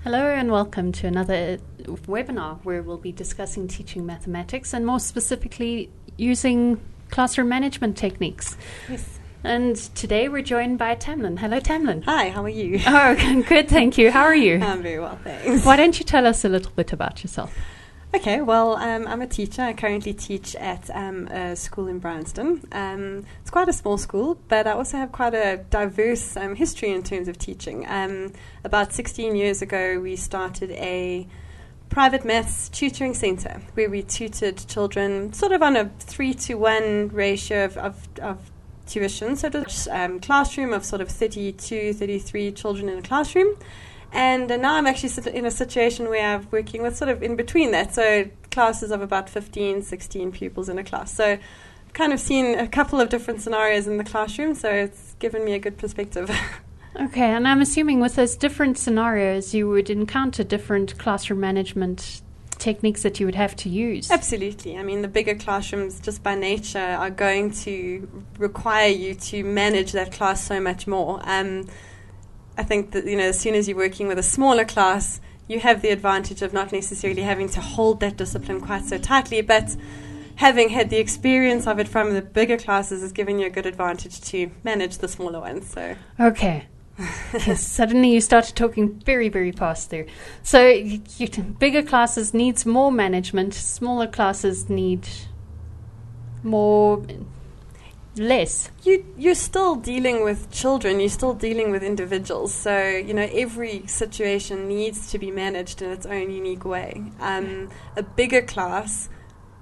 Hello and welcome to another webinar where we'll be discussing teaching mathematics and more specifically using classroom management techniques. Yes. And today we're joined by Tamlyn. Hello, Tamlyn. Hi, how are you? Oh, good, thank you. How are you? I'm very well, thanks. Why don't you tell us a little bit about yourself? Okay, well, I'm a teacher. I currently teach at a school in Bryanston. It's quite a small school, but I also have quite a diverse history in terms of teaching. About 16 years ago, we started a private maths tutoring centre where we tutored children sort of on a 3-to-1 ratio of tuition. So it was a classroom of sort of 32, 33 children in a classroom. And now I'm actually in a situation where I'm working with sort of in between that. So classes of about 15, 16 pupils in a class. So I've kind of seen a couple of different scenarios in the classroom. So it's given me a good perspective. Okay, and I'm assuming with those different scenarios, you would encounter different classroom management techniques that you would have to use. Absolutely. I mean, the bigger classrooms just by nature are going to require you to manage that class so much more. I think that, as soon as you're working with a smaller class, you have the advantage of not necessarily having to hold that discipline quite so tightly, but having had the experience of it from the bigger classes has given you a good advantage to manage the smaller ones. So okay. Yes, suddenly you started talking very, very fast there. So bigger classes needs more management, smaller classes need less. You're still dealing with children, you're still dealing with individuals. So, every situation needs to be managed in its own unique way. A bigger class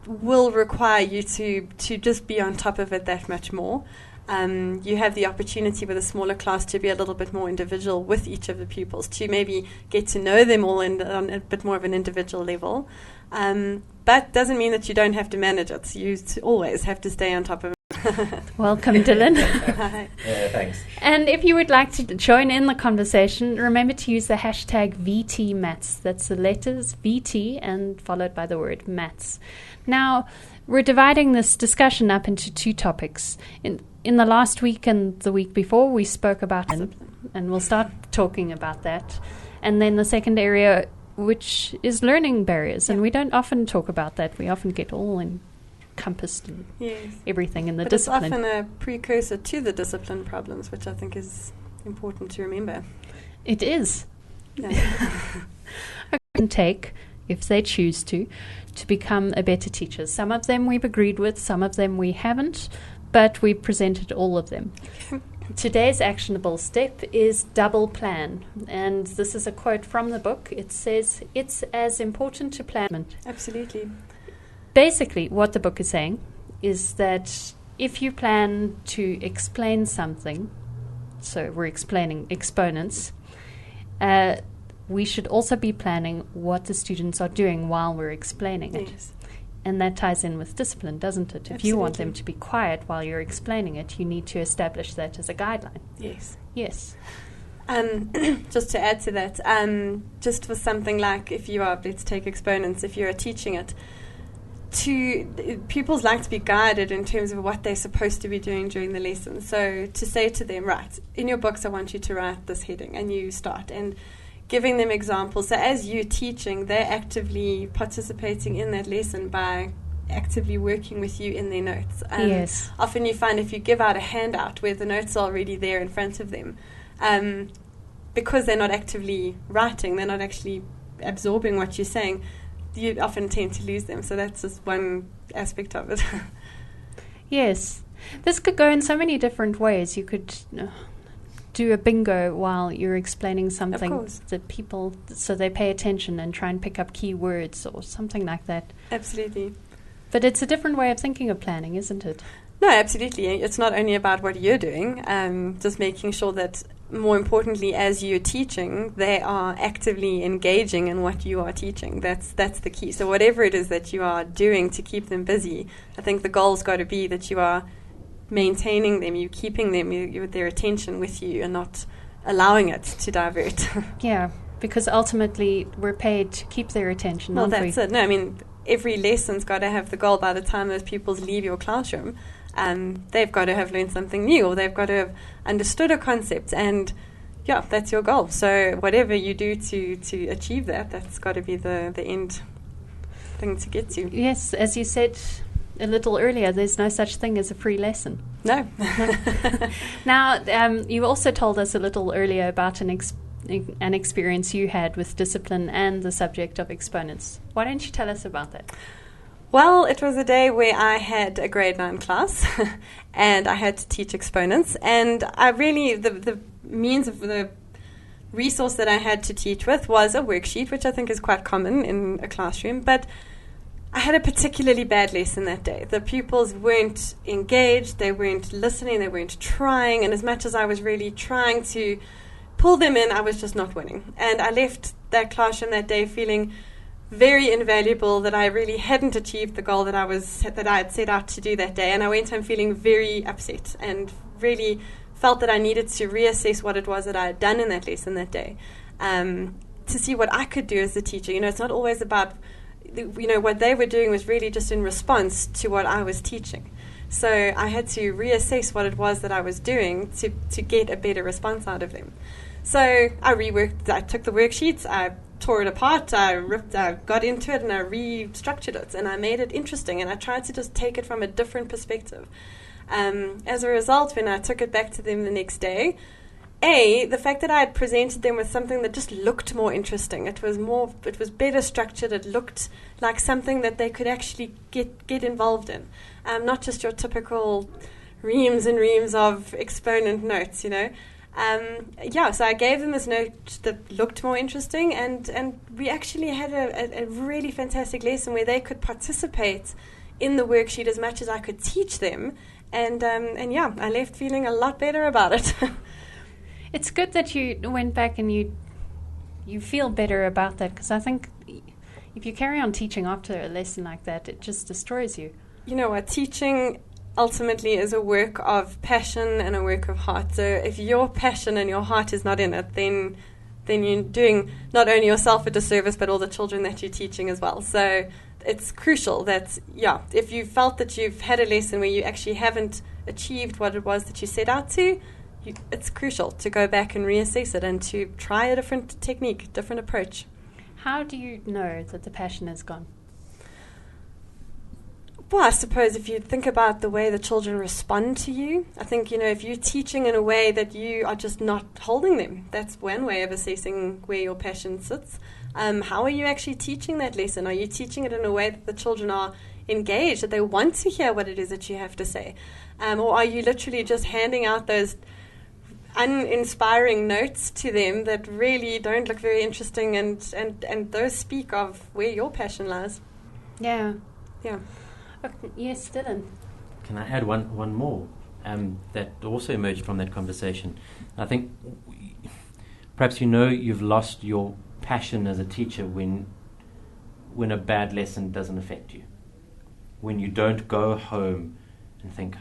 will require you to just be on top of it that much more. You have the opportunity with a smaller class to be a little bit more individual with each of the pupils, to maybe get to know them all on a bit more of an individual level. But doesn't mean that you don't have to manage it. You always have to stay on top of it. Welcome, Dylan. Hi. Thanks. And if you would like to join in the conversation, remember to use the hashtag VTMaths. That's the letters VT and followed by the word maths. Now, we're dividing this discussion up into two topics. In the last week and the week before, we spoke about discipline, and we'll start talking about that. And then the second area, which is learning barriers, and we don't often talk about that. We often get all encompassed in everything in the discipline. It's often a precursor to the discipline problems, which I think is important to remember. It is. Yeah. Can take, if they choose to become a better teacher. Some of them we've agreed with, some of them we haven't, but we've presented all of them. Today's actionable step is double plan, and this is a quote from the book. It says, "It's as important to plan." Absolutely. Basically, what the book is saying is that if you plan to explain something, so we're explaining exponents, we should also be planning what the students are doing while we're explaining it. Yes. And that ties in with discipline, doesn't it? If you want them to be quiet while you're explaining it, you need to establish that as a guideline. Yes. Yes. Just to add to that, just for something like if you are, let's take exponents, if you're teaching it, pupils like to be guided in terms of what they're supposed to be doing during the lesson. So to say to them, right, in your books I want you to write this heading, and you start, and giving them examples. So as you're teaching, they're actively participating in that lesson by actively working with you in their notes. Yes. Often you find if you give out a handout where the notes are already there in front of them, because they're not actively writing, they're not actually absorbing what you're saying, you often tend to lose them. So that's just one aspect of it. Yes. This could go in so many different ways. You could do a bingo while you're explaining something that people, so they pay attention and try and pick up key words or something like that. Absolutely. But it's a different way of thinking of planning, isn't it? No, absolutely. It's not only about what you're doing, just making sure that, more importantly, as you're teaching, they are actively engaging in what you are teaching. That's the key. So whatever it is that you are doing to keep them busy, I think the goal's got to be that you are maintaining them, you're keeping them with their attention with you and not allowing it to divert. Yeah, because ultimately we're paid to keep their attention. Well, that's it. No, I mean, every lesson's got to have the goal by the time those pupils leave your classroom. They've got to have learned something new, or they've got to have understood a concept. And yeah, that's your goal. So whatever you do to achieve that, that's got to be the end thing to get to. Yes, as you said a little earlier, there's no such thing as a free lesson. No. Now, you also told us a little earlier about an experience you had with discipline and the subject of exponents. Why don't you tell us about that? Well, it was a day where I had a grade 9 class and I had to teach exponents, and I really, the means of the resource that I had to teach with was a worksheet, which I think is quite common in a classroom, but I had a particularly bad lesson that day. The pupils weren't engaged, they weren't listening, they weren't trying, and as much as I was really trying to pull them in, I was just not winning. And I left that classroom that day feeling very invaluable, that I really hadn't achieved the goal that I had set out to do that day. And I went home feeling very upset and really felt that I needed to reassess what it was that I had done in that lesson that day, to see what I could do as a teacher. It's not always about, what they were doing was really just in response to what I was teaching. So I had to reassess what it was that I was doing to get a better response out of them. So I took the worksheets, I tore it apart, I got into it, and I restructured it, and I made it interesting, and I tried to just take it from a different perspective. As a result, when I took it back to them the next day, the fact that I had presented them with something that just looked more interesting, it was better structured, it looked like something that they could actually get involved in, not just your typical reams and reams of exponent notes, So I gave them this note that looked more interesting, and we actually had a really fantastic lesson where they could participate in the worksheet as much as I could teach them, and I left feeling a lot better about it. It's good that you went back and you feel better about that, because I think if you carry on teaching after a lesson like that, it just destroys you. You know what? Teaching ultimately is a work of passion and a work of heart. So if your passion and your heart is not in it, then you're doing not only yourself a disservice, but all the children that you're teaching as well. So it's crucial that, if you felt that you've had a lesson where you actually haven't achieved what it was that you set out to, it's crucial to go back and reassess it and to try a different technique, different approach. How do you know that the passion is gone? Well, I suppose if you think about the way the children respond to you, I think, if you're teaching in a way that you are just not holding them, that's one way of assessing where your passion sits. How are you actually teaching that lesson? Are you teaching it in a way that the children are engaged, that they want to hear what it is that you have to say? Or are you literally just handing out those uninspiring notes to them that really don't look very interesting, and those speak of where your passion lies? Yeah. Yeah. Yes, Dylan. Can I add one more that also emerged from that conversation? I think perhaps you've lost your passion as a teacher when a bad lesson doesn't affect you. When you don't go home and think,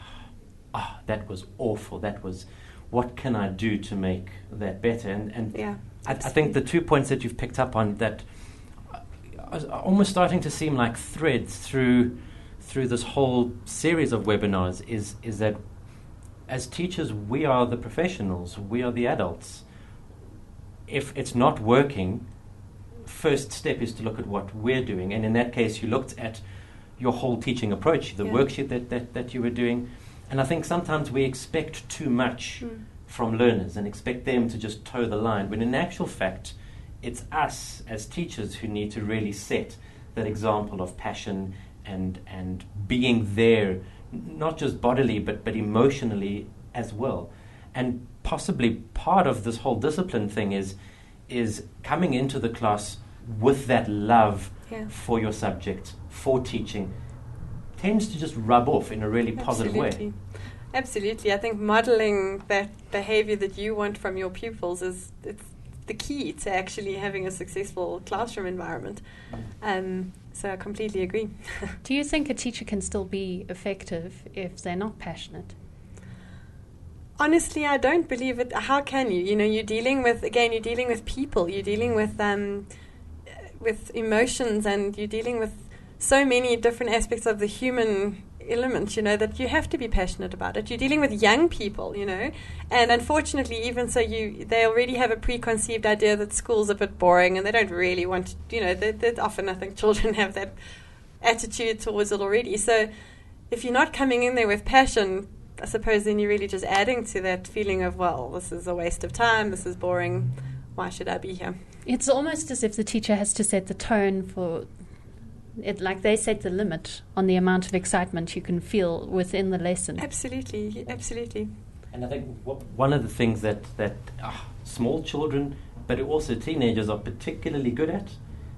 that was awful, what can I do to make that better? And yeah, I think the 2 points that you've picked up on that are almost starting to seem like threads through this whole series of webinars is that as teachers, we are the professionals, we are the adults. If it's not working, first step is to look at what we're doing. And in that case, you looked at your whole teaching approach, the worksheet that you were doing. And I think sometimes we expect too much from learners and expect them to just toe the line, when in actual fact, it's us as teachers who need to really set that example of passion and being there, not just bodily, but emotionally as well. And possibly part of this whole discipline thing is coming into the class with that love for your subject, for teaching, tends to just rub off in a really positive way. Absolutely. I think modeling that behavior that you want from your pupils it's the key to actually having a successful classroom environment. So I completely agree. Do you think a teacher can still be effective if they're not passionate? Honestly, I don't believe it. How can you? You're dealing with people, you're dealing with emotions, and you're dealing with so many different aspects of the human element, that you have to be passionate about it. You're dealing with young people, and unfortunately, even so, they already have a preconceived idea that school's a bit boring, and they don't really want to, they often, I think, children have that attitude towards it already. So if you're not coming in there with passion, I suppose then you're really just adding to that feeling of, well, this is a waste of time, this is boring, why should I be here? It's almost as if the teacher has to set the tone for it, like they set the limit on the amount of excitement you can feel within the lesson. Absolutely. And I think one of the things that small children, but also teenagers, are particularly good at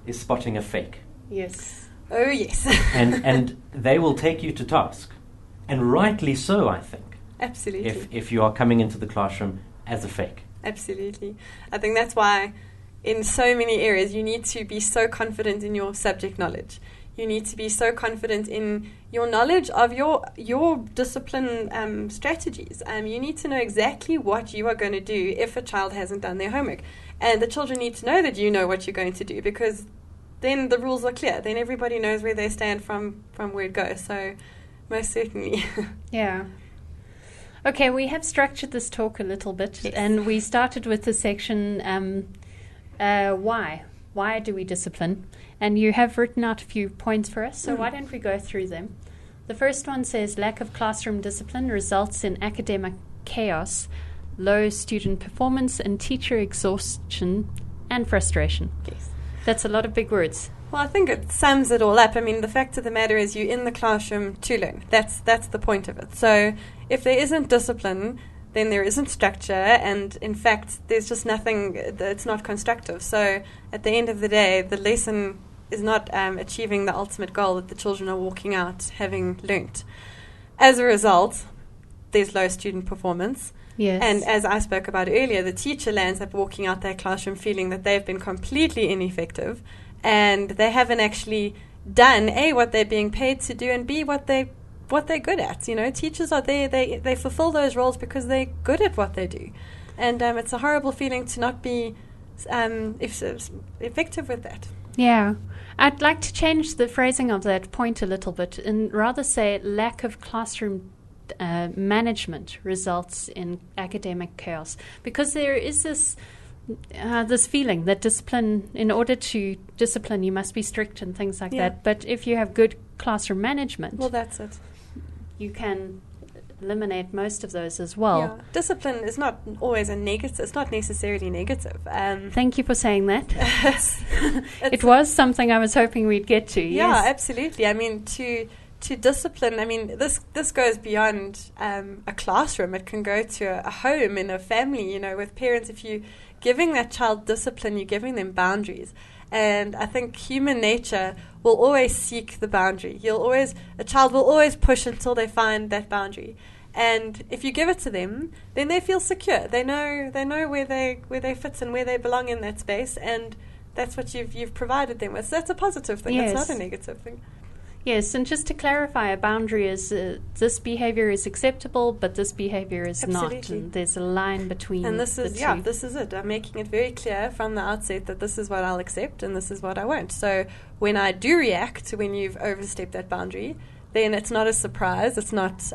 is spotting a fake. Yes. Oh, yes. and they will take you to task. And rightly so, I think. Absolutely. If you are coming into the classroom as a fake. Absolutely. I think that's why in so many areas you need to be so confident in your subject knowledge. You need to be so confident in your knowledge of your discipline strategies. You need to know exactly what you are going to do if a child hasn't done their homework. And the children need to know that you know what you're going to do, because then the rules are clear. Then everybody knows where they stand from where it goes. So most certainly. Yeah. Okay, we have structured this talk a little bit, yes. And we started with the section, why? Why do we discipline? And you have written out a few points for us, so why don't we go through them? The first one says lack of classroom discipline results in academic chaos, low student performance, and teacher exhaustion and frustration. Yes. That's a lot of big words. Well, I think it sums it all up. I mean, the fact of the matter is you're in the classroom to learn. That's the point of it. So if there isn't discipline, then there isn't structure, and in fact, there's just nothing that's not constructive. So at the end of the day, the lesson is not achieving the ultimate goal that the children are walking out having learnt. As a result, there's low student performance. Yes. And as I spoke about earlier, the teacher lands up walking out their classroom feeling that they've been completely ineffective, and they haven't actually done A, what they're being paid to do, and B, what they're good at. Teachers are there, they fulfill those roles because they're good at what they do. And it's a horrible feeling to not be effective with that. Yeah. I'd like to change the phrasing of that point a little bit and rather say lack of classroom management results in academic chaos, because there is this feeling that discipline, in order to discipline, you must be strict and things like that. But if you have good classroom management, well, that's it. You can eliminate most of those as well. Yeah. Discipline is not always a negative. It's not necessarily negative. Thank you for saying that. It was something I was hoping we'd get to. Yeah, yes. Absolutely. I mean, to discipline, I mean, this goes beyond a classroom. It can go to a home, in a family, with parents. If you're giving that child discipline, you're giving them boundaries. And I think human nature will always seek the boundary. A child will always push until they find that boundary. And if you give it to them, then they feel secure. They know where they fit and where they belong in that space, and that's what you've provided them with. So that's a positive thing. Yes. It's not a negative thing. Yes, and just to clarify, a boundary is this behavior is acceptable, but this behavior is Absolutely. not. And there's a line between and this the is two. this is it. I'm making it very clear from the outset that this is what I'll accept and this is what I won't. So when I do react when you've overstepped that boundary, then it's not a surprise. It's not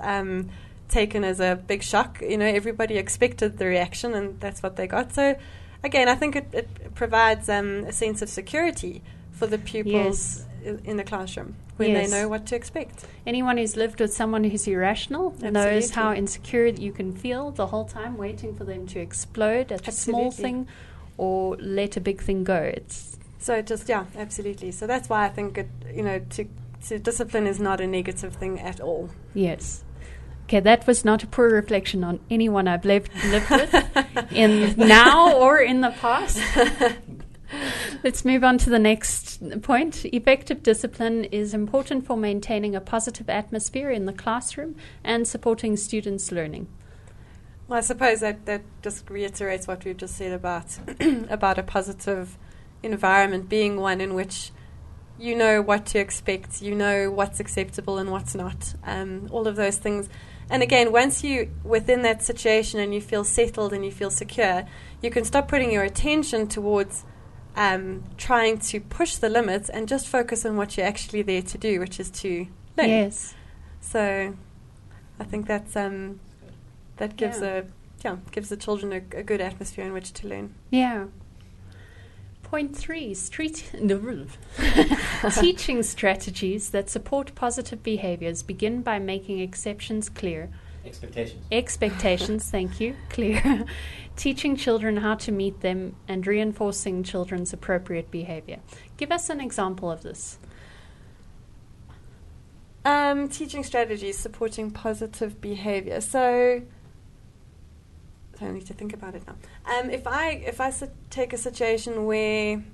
taken as a big shock. Everybody expected the reaction, and that's what they got. So again, I think it provides a sense of security for the pupils in the classroom when they know what to expect. Anyone who's lived with someone who's irrational Absolutely. knows how insecure you can feel the whole time waiting for them to explode at a small thing or let a big thing go. Absolutely. So that's why I think to discipline is not a negative thing at all. Yes. Okay, that was not a poor reflection on anyone I've lived with in now or in the past. Let's move on to the next point. Effective discipline is important for maintaining a positive atmosphere in the classroom and supporting students' learning. Well, I suppose that just reiterates what we've just said about about a positive environment being one in which you know what to expect, you know what's acceptable and what's not, all of those things. And again, once you're within that situation and you feel settled and you feel secure, you can stop putting your attention towards trying to push the limits and just focus on what you're actually there to do, which is to learn. Yes. So I think that's that gives gives the children a good atmosphere in which to learn. Yeah. Point 3, teaching strategies that support positive behaviors begin by making exceptions clear. Expectations, thank you, clear. Teaching children how to meet them and reinforcing children's appropriate behavior. Give us an example of this. Teaching strategies supporting positive behavior. So I need to think about it now. If I take a situation where...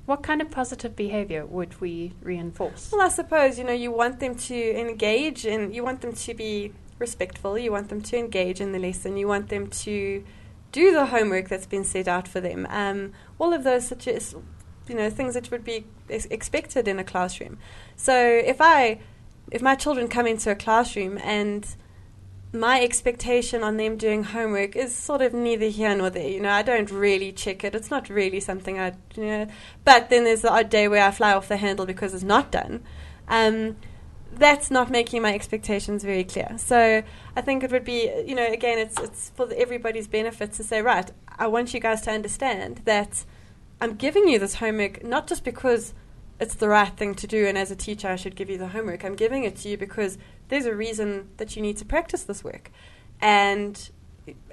What kind of positive behavior would we reinforce? Well, I suppose, you want them to engage and you want them to be respectful. You want them to engage in the lesson. You want them to do the homework that's been set out for them. All of those things that would be expected in a classroom. So if my children come into a classroom and my expectation on them doing homework is sort of neither here nor there. I don't really check it. It's not really something but then there's the odd day where I fly off the handle because it's not done. That's not making my expectations very clear. So I think it would be, again, it's for everybody's benefit to say, right, I want you guys to understand that I'm giving you this homework not just because it's the right thing to do and as a teacher I should give you the homework. I'm giving it to you because there's a reason that you need to practice this work. And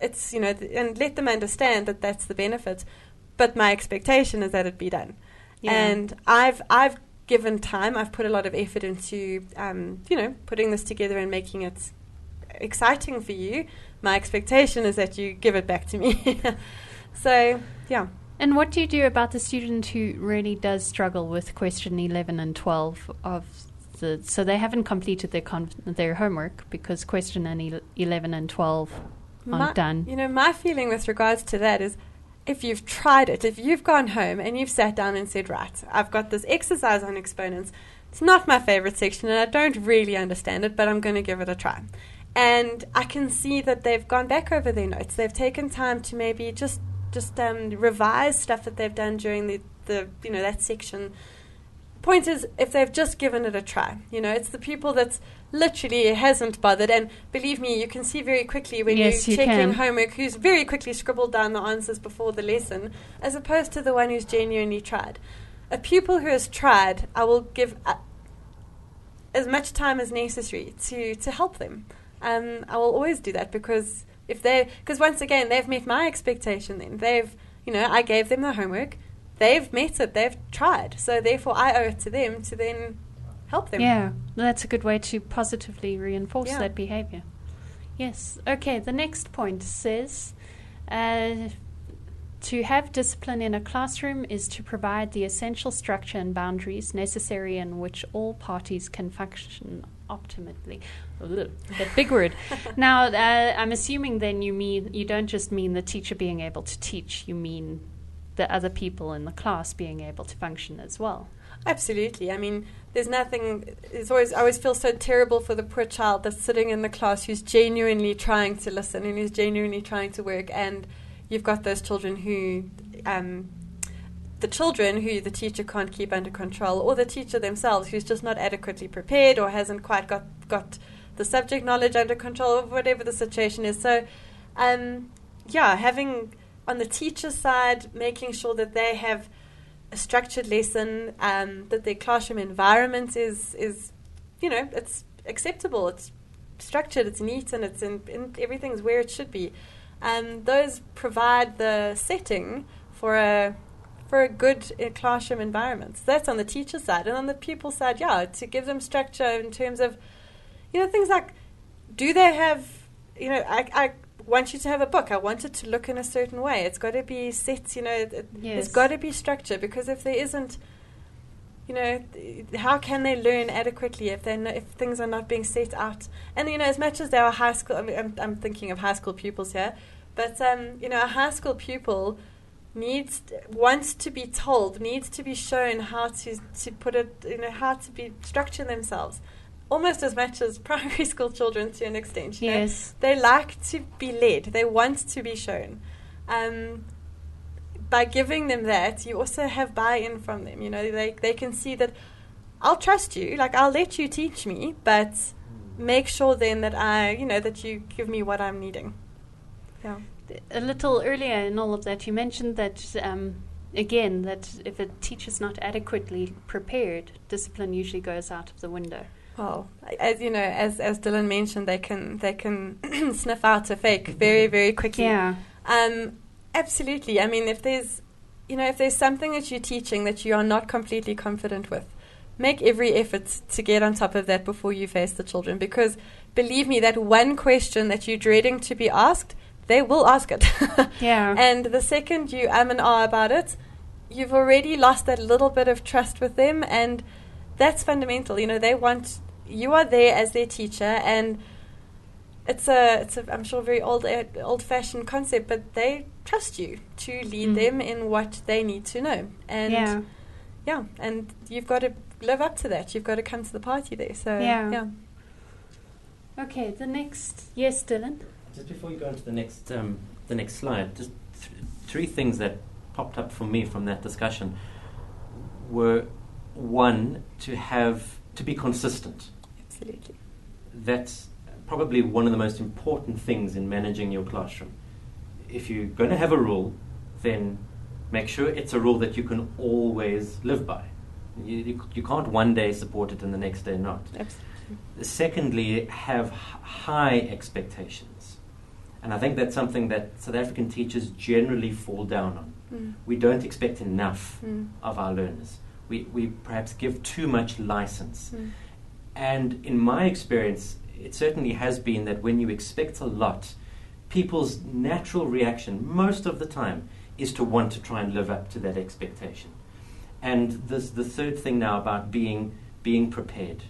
it's, and let them understand that that's the benefit. But my expectation is that it be done. Yeah. And I've given time. I've put a lot of effort into, putting this together and making it exciting for you. My expectation is that you give it back to me. So, yeah. And what do you do about the student who really does struggle with question 11 and 12 so they haven't completed their homework because question 11 and 12 aren't done? My feeling with regards to that is if you've tried it, if you've gone home and you've sat down and said, right, I've got this exercise on exponents. It's not my favorite section and I don't really understand it, but I'm going to give it a try. And I can see that they've gone back over their notes. They've taken time to maybe just revise stuff that they've done during the that section. Point is, if they've just given it a try, it's the pupil that's literally hasn't bothered. And believe me, you can see very quickly when you're checking homework who's very quickly scribbled down the answers before the lesson, as opposed to the one who's genuinely tried. A pupil who has tried, I will give as much time as necessary to help them. I will always do that because once again, they've met my expectation then. I gave them the homework. They've met it. They've tried. So therefore, I owe it to them to then help them. Yeah, that's a good way to positively reinforce that behavior. Yes. Okay, the next point says to have discipline in a classroom is to provide the essential structure and boundaries necessary in which all parties can function optimally. That big word. Now, I'm assuming then you don't just mean the teacher being able to teach, you mean the other people in the class being able to function as well. Absolutely. I mean, there's nothing... I always feel so terrible for the poor child that's sitting in the class who's genuinely trying to listen and who's genuinely trying to work, and you've got those children who... the the teacher can't keep under control, or the teacher themselves who's just not adequately prepared or hasn't quite got the subject knowledge under control, or whatever the situation is. So, having... on the teacher side, making sure that they have a structured lesson, that their classroom environment is it's acceptable, it's structured, it's neat, and it's in everything's where it should be. Those provide the setting for a good classroom environment. So that's on the teacher side. And on the pupil side, to give them structure in terms of, things like, do they have, I want you to have a book. I want it to look in a certain way. It's got to be set, There's got to be structure, because if there isn't, how can they learn adequately if things are not being set out? And, as much as they are high school, I'm thinking of high school pupils here, but, a high school pupil wants to be told, needs to be shown how to put it, how to be structure themselves. Almost as much as primary school children to an extent. Yes. They like to be led. They want to be shown. By giving them that, you also have buy-in from them. They can see that I'll trust you. Like, I'll let you teach me, but make sure then that that you give me what I'm needing. Yeah. A little earlier in all of that, you mentioned that, again, that if a teacher's not adequately prepared, discipline usually goes out of the window. Well, as you know, as Dylan mentioned, they can sniff out a fake very, very quickly. Yeah. Absolutely. I mean, if there's something that you're teaching that you are not completely confident with, make every effort to get on top of that before you face the children. Because believe me, that one question that you're dreading to be asked, they will ask it. Yeah. And the second you and ah about it, you've already lost that little bit of trust with them, and that's fundamental. You are there as their teacher, and it's a I'm sure very old-fashioned concept, but they trust you to lead them in what they need to know. And and you've got to live up to that. You've got to come to the party there. So yeah. Okay, the next, yes, Dylan. Just before you go on to the next slide, just three things that popped up for me from that discussion were, one, to be consistent. Absolutely. That's probably one of the most important things in managing your classroom. If you're going to have a rule, then make sure it's a rule that you can always live by. You can't one day support it and the next day not. Absolutely. Secondly, have high expectations. And I think that's something that South African teachers generally fall down on. We don't expect enough of our learners. We perhaps give too much license. And in my experience, it certainly has been that when you expect a lot, people's natural reaction most of the time is to want to try and live up to that expectation. And the third thing now about being prepared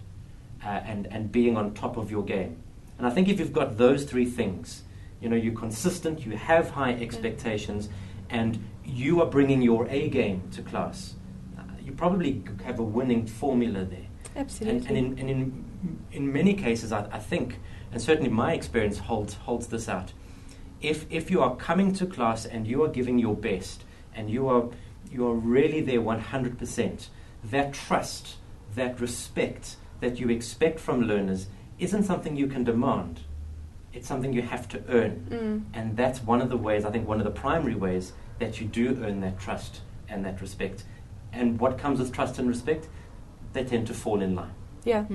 and being on top of your game. And I think if you've got those three things, you're consistent, you have high expectations, and you are bringing your A game to class, you probably have a winning formula there. Absolutely. And in many cases, I think, and certainly my experience holds this out. If you are coming to class and you are giving your best, and you are really there 100%, that trust, that respect that you expect from learners isn't something you can demand. It's something you have to earn. And that's one of the ways, I think one of the primary ways that you do earn that trust and that respect. And what comes with trust and respect? They tend to fall in line. Yeah.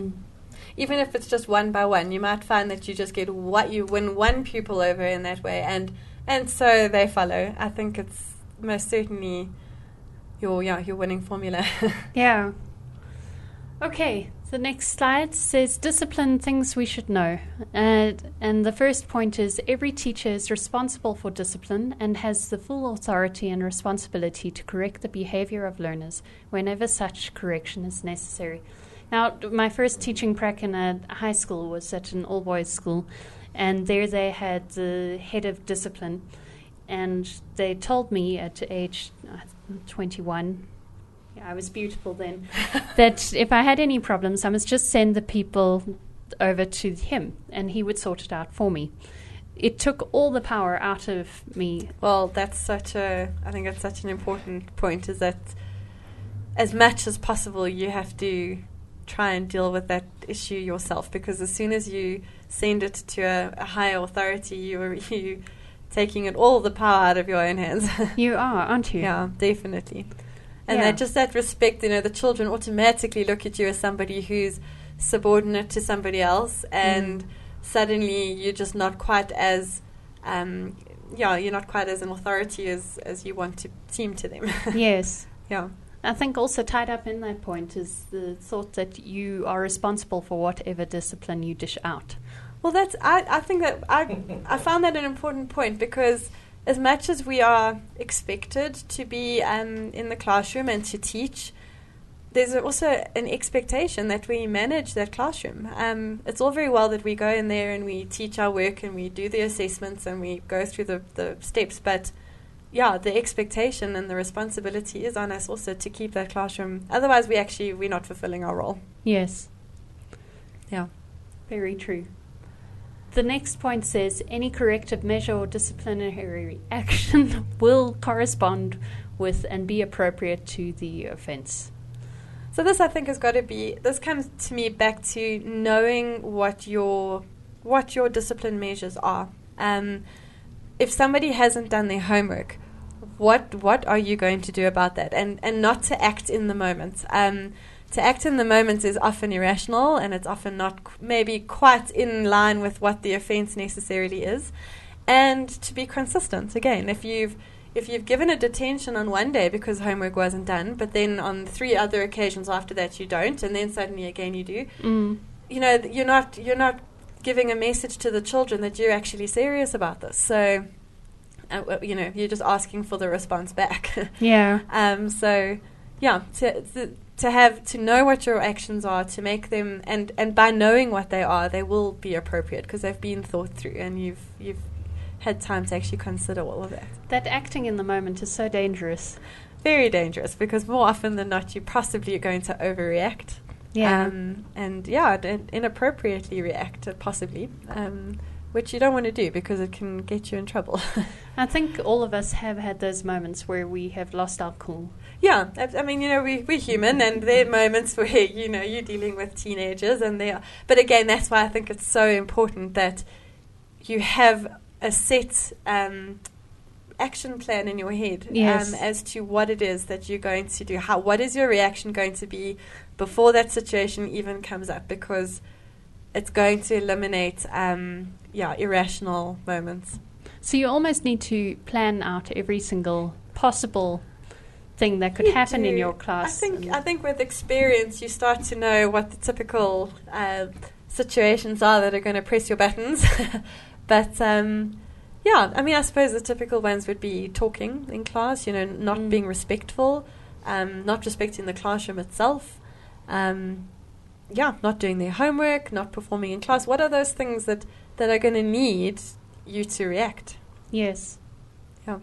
Even if it's just one by one, you might find that you just get you win one pupil over in that way, and so they follow. I think it's most certainly your winning formula. Yeah. Okay, the next slide says discipline things we should know. And the first point is every teacher is responsible for discipline and has the full authority and responsibility to correct the behavior of learners whenever such correction is necessary. Now, my first teaching prac in a high school was at an all-boys school, and there they had the head of discipline, and they told me at age 21, I was beautiful then, that if I had any problems, I must just send the people over to him, and he would sort it out for me. It took all the power out of me. Well, I think that's such an important point, is that as much as possible you have to try and deal with that issue yourself, because as soon as you send it to a higher authority, you taking it all the power out of your own hands. You are, aren't you? Yeah, definitely. And that respect, the children automatically look at you as somebody who's subordinate to somebody else, and suddenly you're just not quite as, you're not quite as an authority as you want to seem to them. Yes. Yeah. I think also tied up in that point is the thought that you are responsible for whatever discipline you dish out. Well, I think that I found that an important point, because as much as we are expected to be in the classroom and to teach, there's also an expectation that we manage that classroom. It's all very well that we go in there and we teach our work and we do the assessments and we go through the steps, but the expectation and the responsibility is on us also to keep that classroom. Otherwise, we're not fulfilling our role. Yes. Yeah. Very true. The next point says any corrective measure or disciplinary action will correspond with and be appropriate to the offence. So this, I think, has got to be, this comes to me back to knowing what your discipline measures are. If somebody hasn't done their homework, what are you going to do about that? And not to act in the moment. To act in the moment is often irrational, and it's often not maybe quite in line with what the offence necessarily is. And to be consistent, again, if you've given a detention on one day because homework wasn't done, but then on 3 other occasions after that you don't, and then suddenly again you do, you know, you're not giving a message to the children that you're actually serious about this. So, you know, you're just asking for the response back. Yeah. So, yeah, to know what your actions are, to make them, and by knowing what they are, they will be appropriate because they've been thought through, and you've had time to actually consider all of that. That acting in the moment is so dangerous. Very dangerous, because more often than not, you possibly are going to overreact. Yeah. Inappropriately react, possibly, which you don't want to do because it can get you in trouble. I think all of us have had those moments where we have lost our cool. Yeah, I mean, you know, we're human, and there are moments where, you know, you're dealing with teenagers, and they are. But again, that's why I think it's so important that you have a set action plan in your head, yes, as to what it is that you're going to do. What is your reaction going to be before that situation even comes up? Because it's going to eliminate irrational moments. So you almost need to plan out every single possible thing that could happen in your class. I think with experience you start to know what the typical situations are that are going to press your buttons. But I mean, I suppose the typical ones would be talking in class, you know, not being respectful, not respecting the classroom itself, not doing their homework, not performing in class. What are those things that are going to need you to react? Yes. Yeah.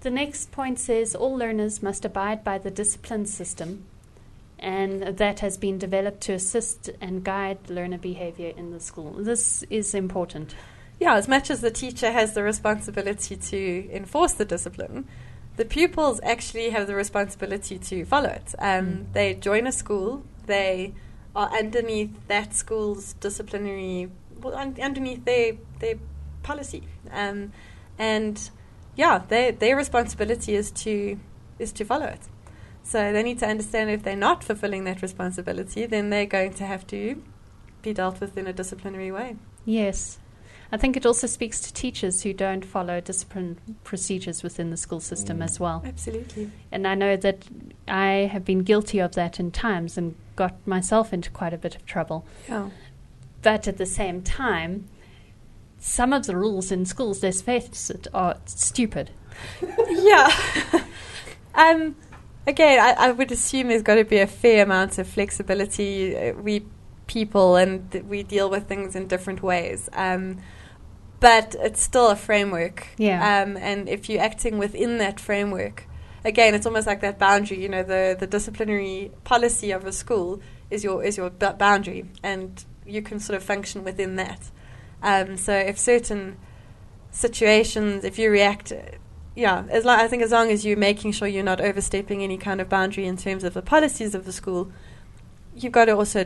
The next point says all learners must abide by the discipline system, and that has been developed to assist and guide learner behavior in the school. This is important. Yeah, as much as the teacher has the responsibility to enforce the discipline, the pupils actually have the responsibility to follow it. They join a school, they are underneath that school's disciplinary, underneath their policy. Their responsibility is to follow it. So they need to understand if they're not fulfilling that responsibility, then they're going to have to be dealt with in a disciplinary way. Yes. I think it also speaks to teachers who don't follow discipline procedures within the school system as well. Absolutely. And I know that I have been guilty of that in times and got myself into quite a bit of trouble. Yeah. But at the same time, some of the rules in schools, let's face it, are stupid. Yeah. Again, I would assume there's got to be a fair amount of flexibility. We people, and we deal with things in different ways. But it's still a framework. Yeah. And if you're acting within that framework, again, it's almost like that boundary. You know, the disciplinary policy of a school is your boundary, and you can sort of function within that. So if certain situations, if you react, I think as long as you're making sure you're not overstepping any kind of boundary in terms of the policies of the school, you've got to also,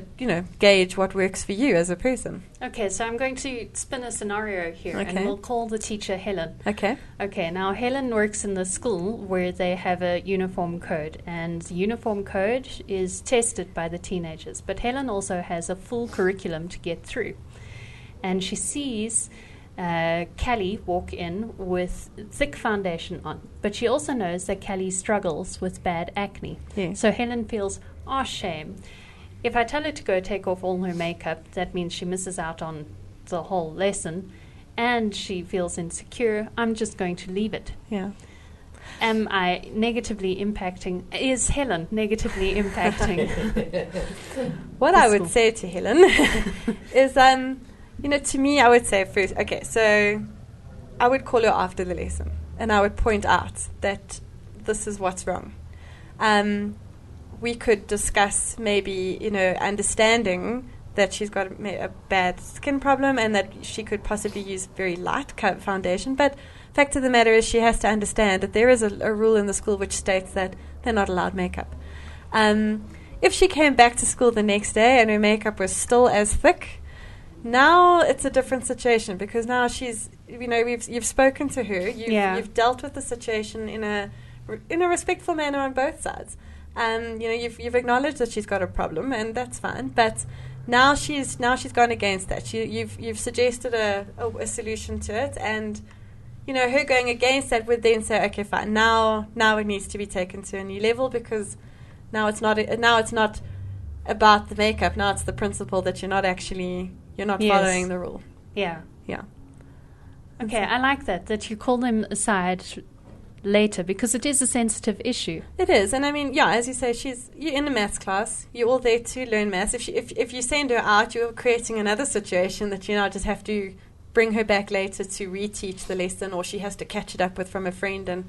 gauge what works for you as a person. Okay, so I'm going to spin a scenario here, okay, and we'll call the teacher Helen. Okay. Okay, now Helen works in the school where they have a uniform code, and the uniform code is tested by the teenagers, but Helen also has a full curriculum to get through. And she sees Callie walk in with thick foundation on, but she also knows that Callie struggles with bad acne. Yeah. So Helen feels, shame. If I tell her to go take off all her makeup, that means she misses out on the whole lesson, and she feels insecure. I'm just going to leave it. Yeah. Am I negatively impacting? Is Helen negatively impacting? What I would say to Helen is, to me, I would say first, okay, so I would call her after the lesson, and I would point out that this is what's wrong. We could discuss maybe, understanding that she's got a bad skin problem and that she could possibly use very light foundation. But fact of the matter is she has to understand that there is a rule in the school which states that they're not allowed makeup. if she came back to school the next day and her makeup was still as thick, now it's a different situation, because now she's, you've spoken to her, you've dealt with the situation in a respectful manner on both sides. You've acknowledged that she's got a problem, and that's fine. But now she's gone against that. You've suggested a solution to it, and her going against that would then say, okay, fine. Now it needs to be taken to a new level, because now it's not about the makeup. Now it's the principle that you're not following the rule. Yeah. Yeah. Okay, I like that you call them aside later, because it is a sensitive issue. It is, and I mean, as you say, you're in a maths class. You're all there to learn maths. If you send her out, you're creating another situation that you now just have to bring her back later to reteach the lesson, or she has to catch it up with from a friend, and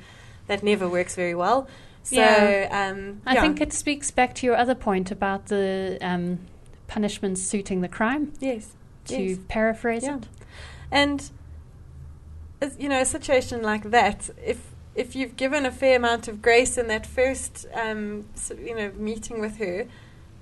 that never works very well. So I think it speaks back to your other point about the punishments suiting the crime. Yes. To paraphrase it. And a situation like that, if you've given a fair amount of grace in that first meeting with her,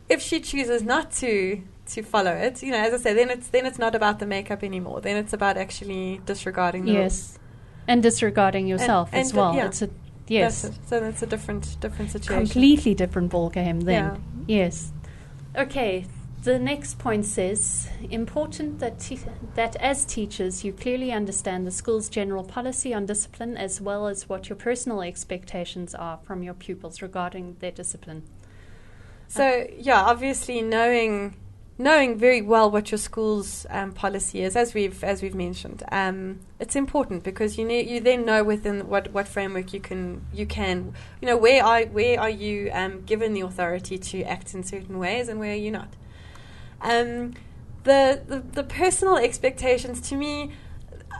if she chooses not to follow it, as I say, then it's not about the makeup anymore. Then it's about actually disregarding the rules. And disregarding yourself as well. That's it. So that's a different situation. Completely different ball game then. Yeah. Yes. Okay. The next point says, important that as teachers you clearly understand the school's general policy on discipline, as well as what your personal expectations are from your pupils regarding their discipline. So, obviously knowing very well what your school's policy is, as we've mentioned, it's important, because you then know within what framework you can where are you given the authority to act in certain ways, and where are you not. The personal expectations, to me,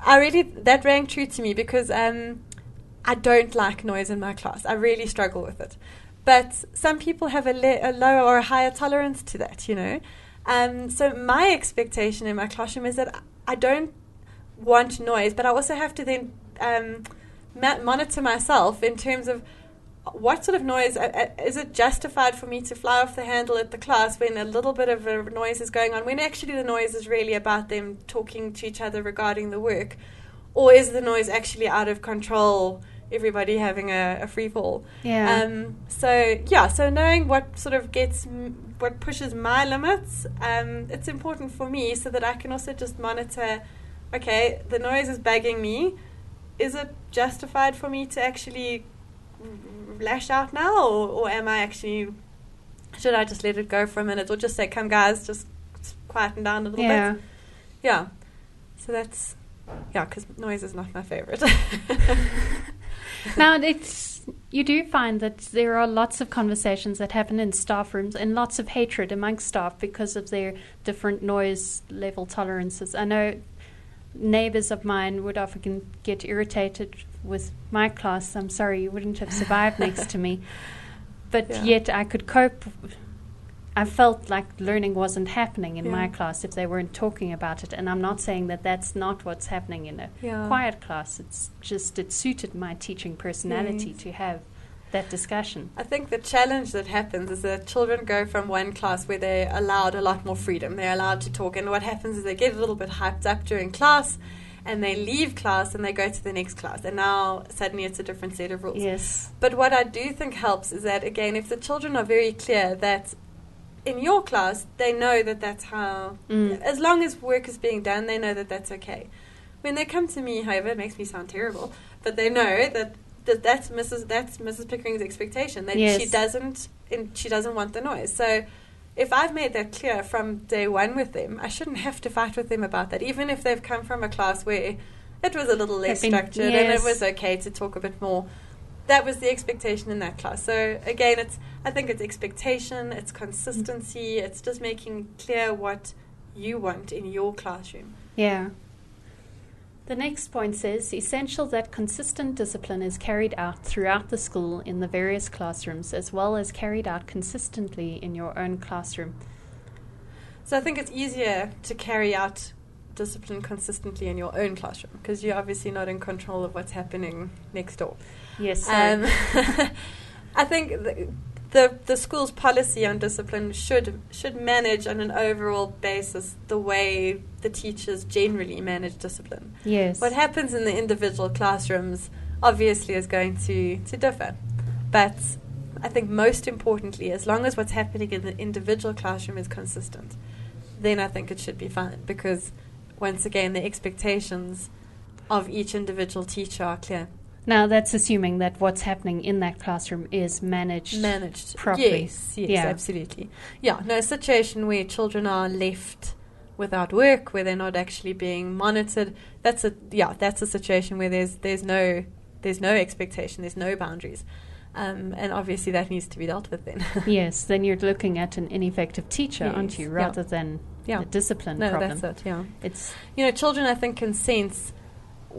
that rang true to me, because I don't like noise in my class. I really struggle with it. But some people have a lower or a higher tolerance to that, So my expectation in my classroom is that I don't want noise, but I also have to then monitor myself in terms of what sort of noise, is it justified for me to fly off the handle at the class when a little bit of a noise is going on, when actually the noise is really about them talking to each other regarding the work? Or is the noise actually out of control, everybody having a free fall? Yeah. So knowing what sort of what pushes my limits, it's important for me, so that I can also just monitor, okay, the noise is bugging me. Is it justified for me to actually lash out now, or am I actually, should I just let it go for a minute, or just say, come guys, just quieten down a little bit? Yeah. So that's, because noise is not my favorite. Now, you do find that there are lots of conversations that happen in staff rooms, and lots of hatred amongst staff because of their different noise level tolerances. I know neighbours of mine would often get irritated with my class. I'm sorry, you wouldn't have survived next to me. But yet I could cope. I felt like learning wasn't happening in my class if they weren't talking about it. And I'm not saying that that's not what's happening in a quiet class. It's just it suited my teaching personality to have that discussion. I think the challenge that happens is that children go from one class where they're allowed a lot more freedom. They're allowed to talk. And what happens is they get a little bit hyped up during class, and they leave class and they go to the next class. And now suddenly it's a different set of rules. Yes. But what I do think helps is that, again, if the children are very clear that in your class, they know that that's how, as long as work is being done, they know that that's okay. When they come to me, however, it makes me sound terrible, but they know that's Mrs. Pickering's expectation, that she doesn't want the noise. So if I've made that clear from day one with them, I shouldn't have to fight with them about that, even if they've come from a class where it was a little less structured and it was okay to talk a bit more. That was the expectation in that class. So again, I think it's expectation, it's consistency, it's just making clear what you want in your classroom. Yeah. The next point says, essential that consistent discipline is carried out throughout the school in the various classrooms, as well as carried out consistently in your own classroom. So I think it's easier to carry out discipline consistently in your own classroom, because you're obviously not in control of what's happening next door. Yes. I think the school's policy on discipline should manage on an overall basis the way the teachers generally manage discipline. Yes. What happens in the individual classrooms obviously is going to differ. But I think most importantly, as long as what's happening in the individual classroom is consistent, then I think it should be fine, because once again, the expectations of each individual teacher are clear. Now, that's assuming that what's happening in that classroom is managed properly. Yes, absolutely. Yeah, no, a situation where children are left without work, where they're not actually being monitored, that's a situation where there's no expectation, there's no boundaries. And obviously that needs to be dealt with then. Yes, then you're looking at an ineffective teacher, aren't you, rather than a discipline problem. No, that's it, yeah. It's, children, I think, can sense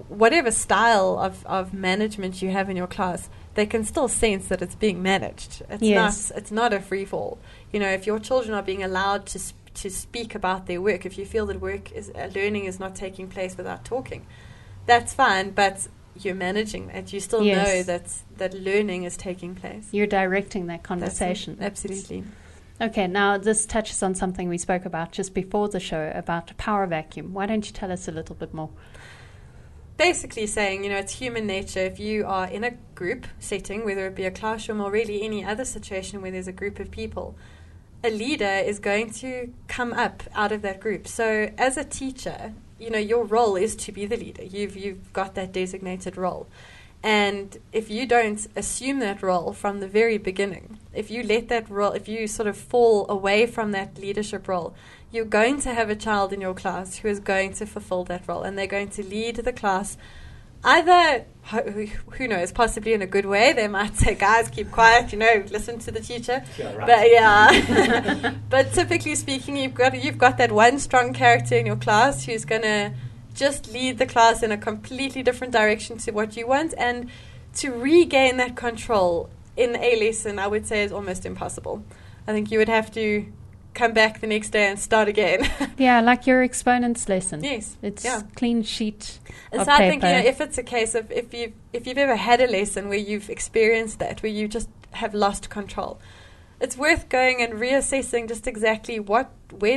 whatever style of management you have in your class, they can still sense that it's being managed. It's not a free fall. If your children are being allowed to speak about their work, if you feel that learning is not taking place without talking, that's fine, but you're managing that. You still know that learning is taking place. You're directing that conversation. Absolutely. Okay, now this touches on something we spoke about just before the show, about a power vacuum. Why don't you tell us a little bit more? Basically saying, it's human nature. If you are in a group setting, whether it be a classroom or really any other situation where there's a group of people, a leader is going to come up out of that group. So as a teacher, your role is to be the leader. You've got that designated role. And if you don't assume that role from the very beginning, if you let that role, if you sort of fall away from that leadership role, you're going to have a child in your class who is going to fulfill that role, and they're going to lead the class either, who knows, possibly in a good way. They might say, guys, keep quiet, listen to the teacher. Yeah, right. But yeah, but typically speaking, you've got that one strong character in your class who's going to just lead the class in a completely different direction to what you want, and to regain that control in a lesson, I would say, is almost impossible. I think you would have to come back the next day and start again. Yeah, like your exponents lesson. Yes, it's clean sheet and of so I paper. think if it's a case of if you've ever had a lesson where you've experienced that, where you just have lost control, it's worth going and reassessing just exactly where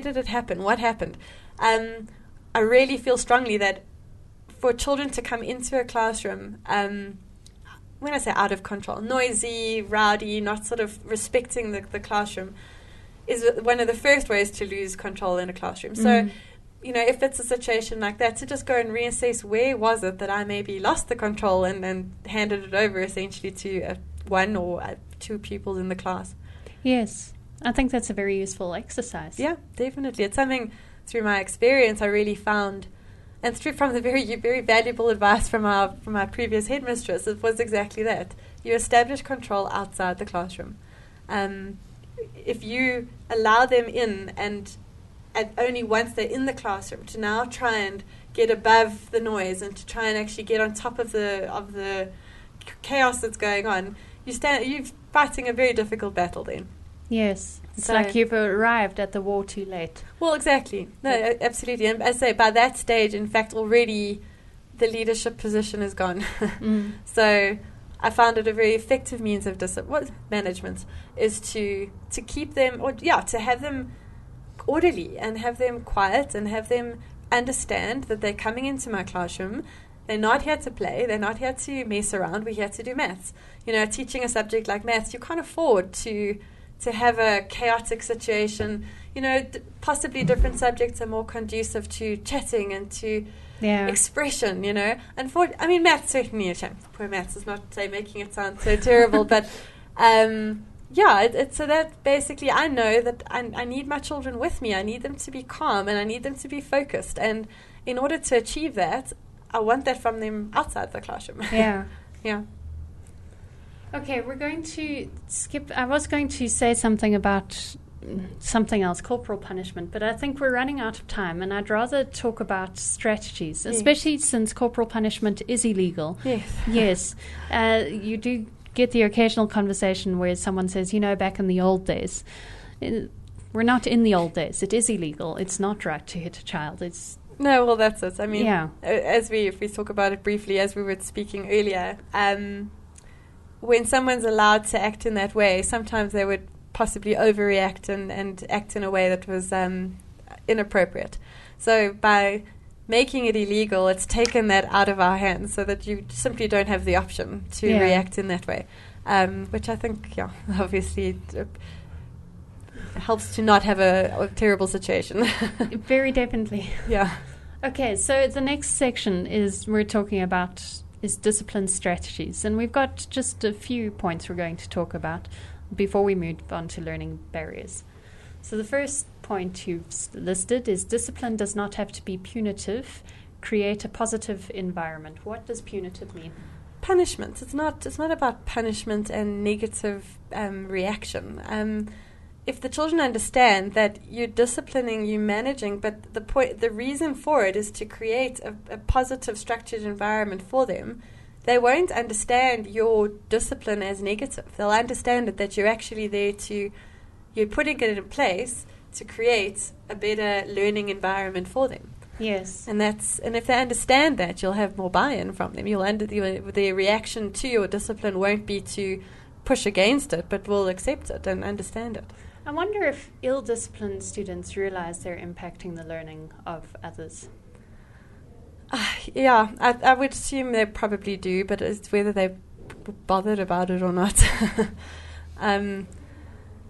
did it happen, what happened. I really feel strongly that for children to come into a classroom, when I say out of control, noisy, rowdy, not sort of respecting the classroom, is one of the first ways to lose control in a classroom. So, if it's a situation like that, to just go and reassess where was it that I maybe lost the control and handed it over essentially to one or two pupils in the class. Yes, I think that's a very useful exercise. Yeah, definitely. It's something through my experience I really found, and from the very, very valuable advice from our previous headmistress, it was exactly that. You establish control outside the classroom. If you allow them in and only once they're in the classroom to now try and get above the noise and to try and actually get on top of the chaos that's going on, you're fighting a very difficult battle then. Yes. It's like you've arrived at the war too late. Well, exactly. No, absolutely. And as I say, by that stage, in fact, already the leadership position is gone. So I found it a very effective means of management is to keep them, to have them orderly and have them quiet and have them understand that they're coming into my classroom. They're not here to play. They're not here to mess around. We're here to do maths. Teaching a subject like maths, you can't afford to have a chaotic situation. Possibly different subjects are more conducive to chatting and to expression, maths certainly, poor maths is not making it sound so terrible, but it's so that basically I know that I need my children with me. I need them to be calm and I need them to be focused. And in order to achieve that, I want that from them outside the classroom. Yeah. Yeah. Okay, we're going to skip. I was going to say something about something else, corporal punishment, but I think we're running out of time, and I'd rather talk about strategies, especially since corporal punishment is illegal. Yes. Yes. You do get the occasional conversation where someone says, back in the old days. We're not in the old days. It is illegal. It's not right to hit a child. No, well, that's it. I mean, if we talk about it briefly, as we were speaking earlier, when someone's allowed to act in that way, sometimes they would possibly overreact and act in a way that was inappropriate. So by making it illegal, it's taken that out of our hands so that you simply don't have the option to react in that way, which I think, obviously helps to not have a terrible situation. Very definitely. Yeah. Okay, so the next section we're talking about is discipline strategies, and we've got just a few points we're going to talk about before we move on to learning barriers. So the first point you've listed is discipline does not have to be punitive. Create a positive environment. What does punitive mean? Punishment. It's not about punishment and negative reaction. If the children understand that you're disciplining, you're managing, but the reason for it is to create a positive, structured environment for them, they won't understand your discipline as negative. They'll understand it that you're actually there you're putting it in place to create a better learning environment for them. Yes. And if they understand that, you'll have more buy-in from them. Their reaction to your discipline won't be to push against it, but will accept it and understand it. I wonder if ill-disciplined students realize they're impacting the learning of others. I would assume they probably do, but it's whether they're bothered about it or not. And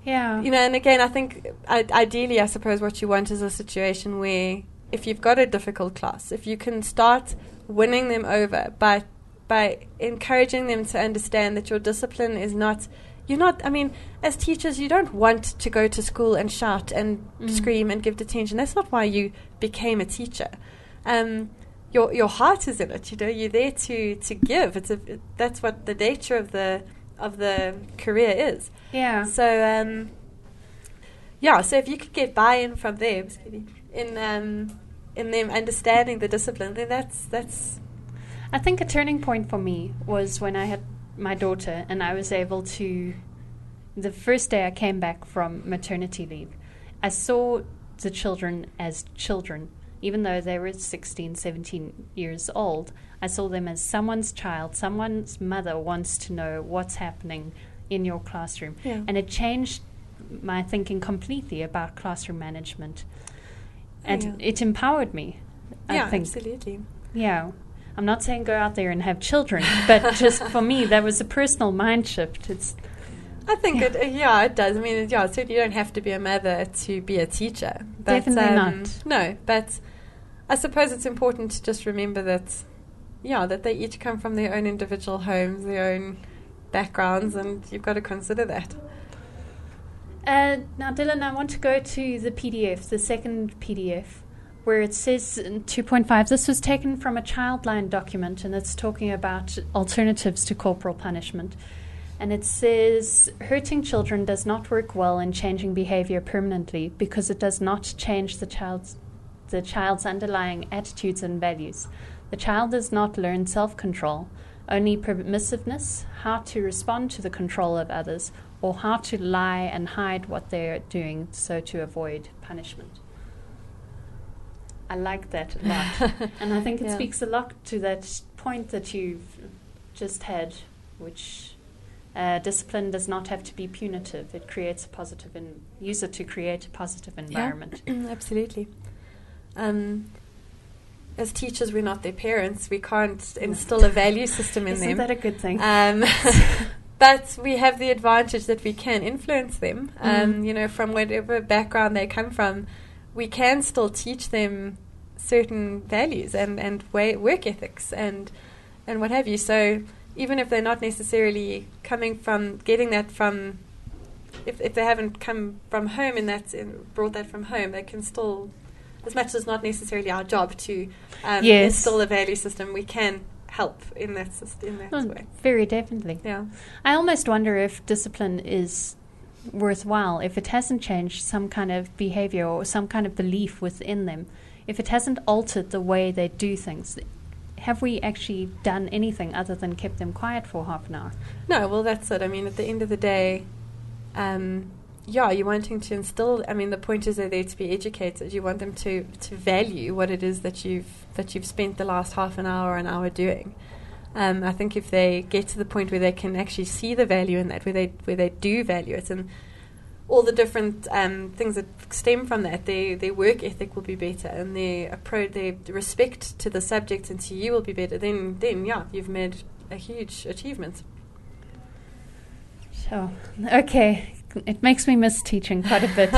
again, I think ideally, I suppose what you want is a situation where if you've got a difficult class, if you can start winning them over by encouraging them to understand that your discipline is not, as teachers, you don't want to go to school and shout and scream and give detention. That's not why you became a teacher. Your heart is in it. You're there to give. That's what the nature of the career is. Yeah. So so if you could get buy-in from them in them understanding the discipline, then that's. I think a turning point for me was when I had my daughter and I was able to. The first day I came back from maternity leave, I saw the children as children. Even though they were 16, 17 years old, I saw them as someone's child. Someone's mother wants to know what's happening in your classroom. Yeah. And it changed my thinking completely about classroom management. And it empowered me, I think. Absolutely. Yeah. I'm not saying go out there and have children, but just for me, that was a personal mind shift. I think it does. I mean, certainly you don't have to be a mother to be a teacher. But, definitely not. No, but I suppose it's important to just remember that they each come from their own individual homes, their own backgrounds, and you've got to consider that. Now, Dylan, I want to go to the PDF, the second PDF, where it says in 2.5, this was taken from a Childline document, and it's talking about alternatives to corporal punishment. And it says, hurting children does not work well in changing behavior permanently because it does not change the child's underlying attitudes and values. The child does not learn self-control, only permissiveness, how to respond to the control of others, or how to lie and hide what they're doing so to avoid punishment. I like that a lot. And I think it speaks a lot to that point that you've just had, which discipline does not have to be punitive. It creates a positive use it to create a positive environment. Yeah, absolutely. As teachers, we're not their parents. We can't instill a value system in them. Isn't that a good thing? But we have the advantage that we can influence them. From whatever background they come from, we can still teach them certain values and work ethics and what have you. So even if they're not necessarily getting that from, if they haven't come from home and brought that from home, they can still, as much as it's not necessarily our job to instill a value system, we can help in that way. Very definitely. Yeah. I almost wonder if discipline is worthwhile if it hasn't changed some kind of behavior or some kind of belief within them, if it hasn't altered the way they do things. Have we actually done anything other than kept them quiet for half an hour? No, well, that's it. I mean, at the end of the day, you're wanting to instill, the point is they're there to be educated. You want them to value what it is that you've spent the last half an hour doing. I think if they get to the point where they can actually see the value in that, where they do value it, and all the different things that stem from that, their work ethic will be better, and their respect to the subject and to you will be better. Then yeah, you've made a huge achievement. Sure. Okay. It makes me miss teaching quite a bit.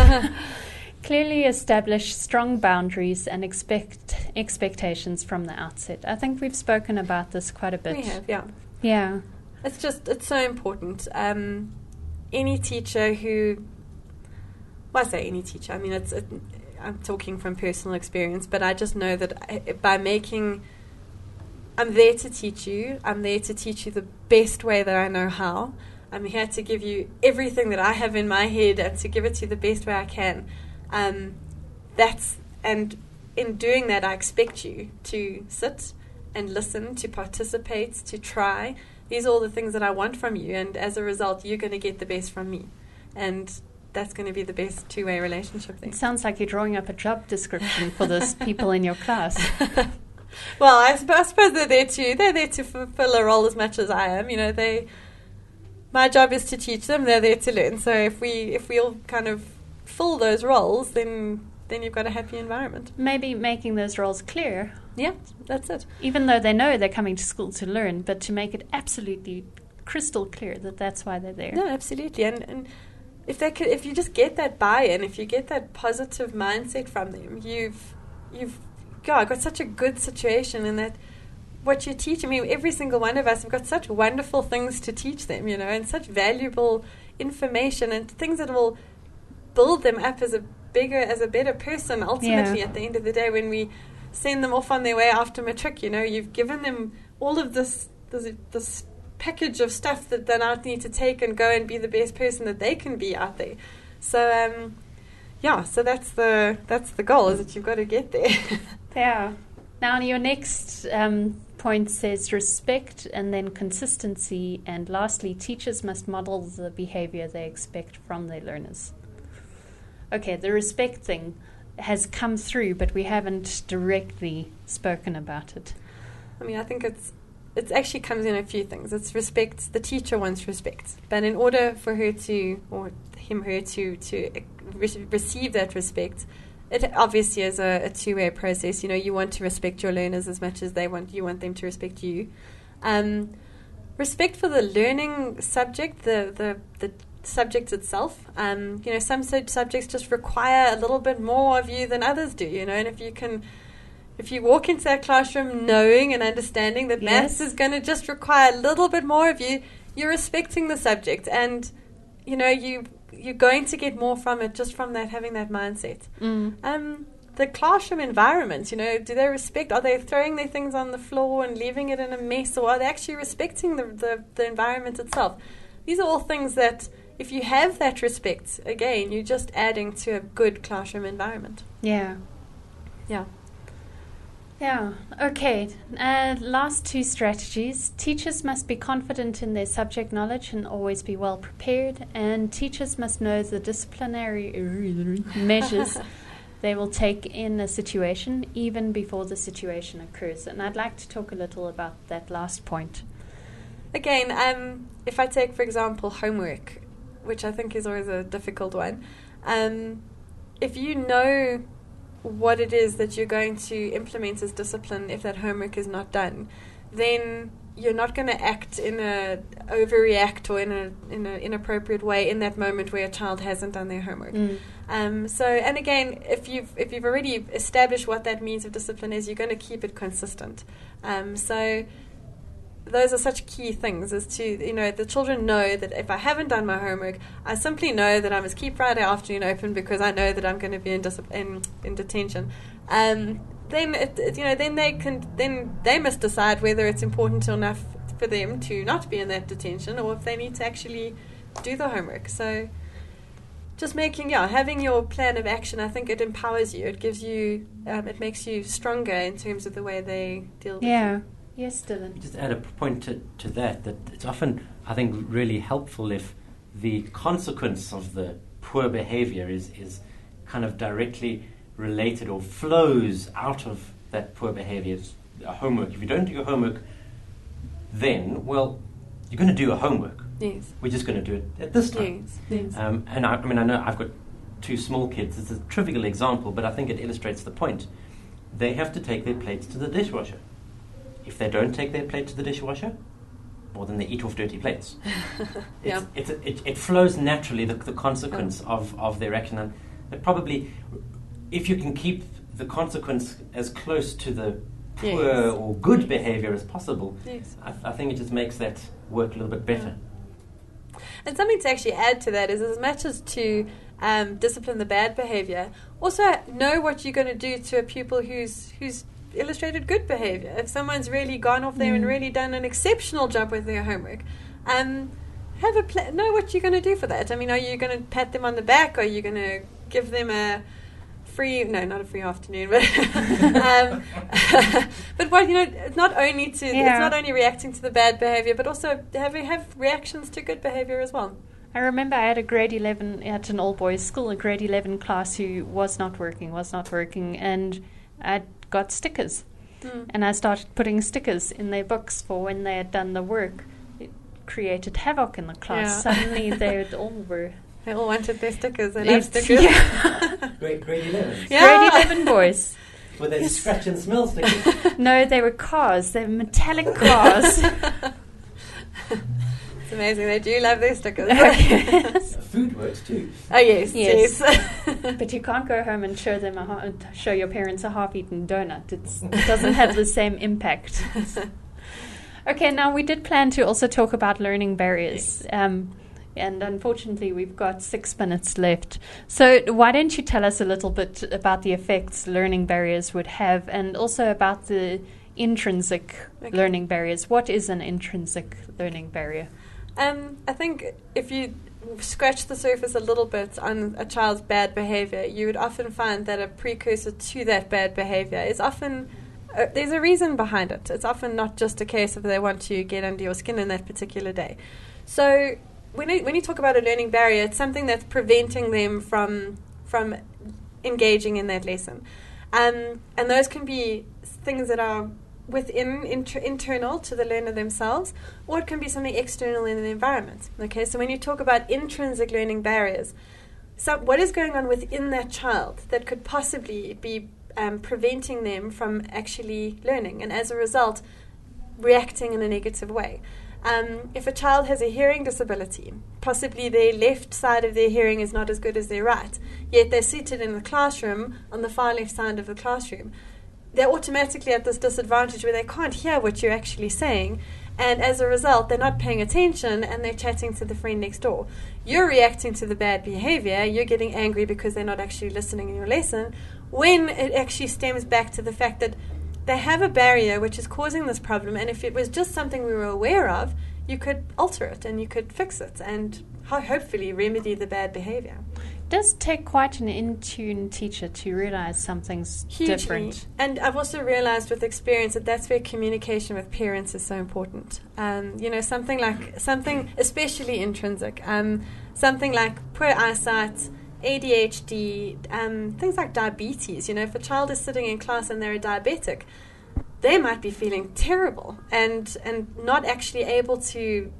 Clearly establish strong boundaries and expectations from the outset. I think we've spoken about this quite a bit. We have, yeah. Yeah. It's so important. Any teacher who, well, I say any teacher, I mean, I'm talking from personal experience, but I just know that I'm there to teach you. I'm there to teach you the best way that I know how. I'm here to give you everything that I have in my head and to give it to you the best way I can. And in doing that, I expect you to sit and listen, to participate, to try. These are all the things that I want from you, and as a result, you're going to get the best from me. And that's going to be the best two-way relationship thing. It sounds like you're drawing up a job description for those people in your class. Well, I suppose they're there to fulfill a role as much as I am. My job is to teach them. They're there to learn. So if we all kind of fill those roles, then you've got a happy environment. Maybe making those roles clear. Yeah, that's it. Even though they know they're coming to school to learn, but to make it absolutely crystal clear that that's why they're there. No, absolutely. And if you just get that buy-in, if you get that positive mindset from them, you've got such a good situation in that. What you teach, I mean, every single one of us have got such wonderful things to teach them, and such valuable information and things that will build them up as a better person ultimately at the end of the day when we send them off on their way after matric. You've given them all of this package of stuff that they now need to take and go and be the best person that they can be out there. So so that's the goal, is that you've got to get there. Yeah. Now your next point says respect and then consistency, and lastly, teachers must model the behavior they expect from their learners. Okay, the respect thing has come through, but we haven't directly spoken about it. I mean, I think it actually comes in a few things. It's respect. The teacher wants respect, but in order for her to receive that respect, it obviously is a two-way process. You want to respect your learners as much as you want them to respect you. Respect for the learning subject, the subject itself. Some subjects just require a little bit more of you than others do. And if you walk into that classroom knowing and understanding that maths is going to just require a little bit more of you, you're respecting the subject, and you're going to get more from it just from that, having that mindset. The classroom environment, do they respect? Are they throwing their things on the floor and leaving it in a mess, or are they actually respecting the environment itself? These are all things that, if you have that respect, again, you're just adding to a good classroom environment. Yeah. Yeah. Yeah, okay. Last two strategies. Teachers must be confident in their subject knowledge and always be well prepared. And teachers must know the disciplinary measures they will take in a situation even before the situation occurs. And I'd like to talk a little about that last point. Again, if I take, for example, homework, which I think is always a difficult one, if you know what it is that you're going to implement as discipline if that homework is not done, then you're not going to overreact or in an inappropriate way in that moment where a child hasn't done their homework. And again, if you've already established what that means of discipline is, you're going to keep it consistent. So those are such key things, as to, the children know that if I haven't done my homework, I simply know that I must keep Friday afternoon open because I know that I'm going to be in detention. Then they must decide whether it's important enough for them to not be in that detention, or if they need to actually do the homework. So just having your plan of action, I think it empowers you. It gives you, it makes you stronger in terms of the way they deal with you. Yes, Dylan. Just add a point to that it's often, I think, really helpful if the consequence of the poor behavior is kind of directly related or flows out of that poor behavior. Homework. If you don't do your homework, then, well, you're going to do your homework. Yes. We're just going to do it at this time. Yes. And I know I've got 2 small kids. It's a trivial example, but I think it illustrates the point. They have to take their plates to the dishwasher. If they don't take their plate to the dishwasher, well, then they eat off dirty plates. It flows naturally, the consequence of their action. And it probably, if you can keep the consequence as close to the poor or good behavior as possible, I think it just makes that work a little bit better. And something to actually add to that is, as much as to discipline the bad behavior, also know what you're going to do to a pupil who's illustrated good behavior. If someone's really gone off there and really done an exceptional job with their homework, have a know what you're going to do for that. I mean, are you going to pat them on the back? Are you going to give them a free, no, not a free afternoon, but but what, it's not only reacting to the bad behavior, but also have reactions to good behavior as well. I remember I had a grade 11 at an all-boys school, a grade 11 class who was not working, and I got stickers. And I started putting stickers in their books for when they had done the work. It created havoc in the class. Suddenly they all wanted their stickers and have stickers. Grade 11. Yeah. Grade 11 boys. Were they scratch and smell stickers? No, they were cars. They were metallic cars. It's amazing. They do love their stickers. Food works too. Oh, yes. But you can't go home and show your parents a half-eaten donut. It doesn't have the same impact. Okay, now we did plan to also talk about learning barriers. Yes. And unfortunately, we've got 6 minutes left. So why don't you tell us a little bit about the effects learning barriers would have, and also about the intrinsic learning barriers. What is an intrinsic learning barrier? I think if you scratch the surface a little bit on a child's bad behavior, you would often find that a precursor to that bad behavior is often, there's a reason behind it. It's often not just a case of they want to get under your skin in that particular day. So when you talk about a learning barrier, it's something that's preventing them from engaging in that lesson. And those can be things that are internal to the learner themselves, or it can be something external in the environment. Okay, so when you talk about intrinsic learning barriers, what is going on within that child that could possibly be preventing them from actually learning, and as a result, reacting in a negative way. If a child has a hearing disability, possibly their left side of their hearing is not as good as their right, yet they're seated in the classroom on the far left side of the classroom, they're automatically at this disadvantage where they can't hear what you're actually saying, and as a result, they're not paying attention and they're chatting to the friend next door. You're reacting to the bad behavior, you're getting angry because they're not actually listening in your lesson, when it actually stems back to the fact that they have a barrier which is causing this problem, and if it was just something we were aware of, you could alter it and you could fix it and hopefully remedy the bad behavior. It does take quite an in-tune teacher to realize something's hugely different. And I've also realized with experience that that's where communication with parents is so important. Something especially intrinsic, something like poor eyesight, ADHD, things like diabetes. If a child is sitting in class and they're a diabetic, they might be feeling terrible and not actually able to,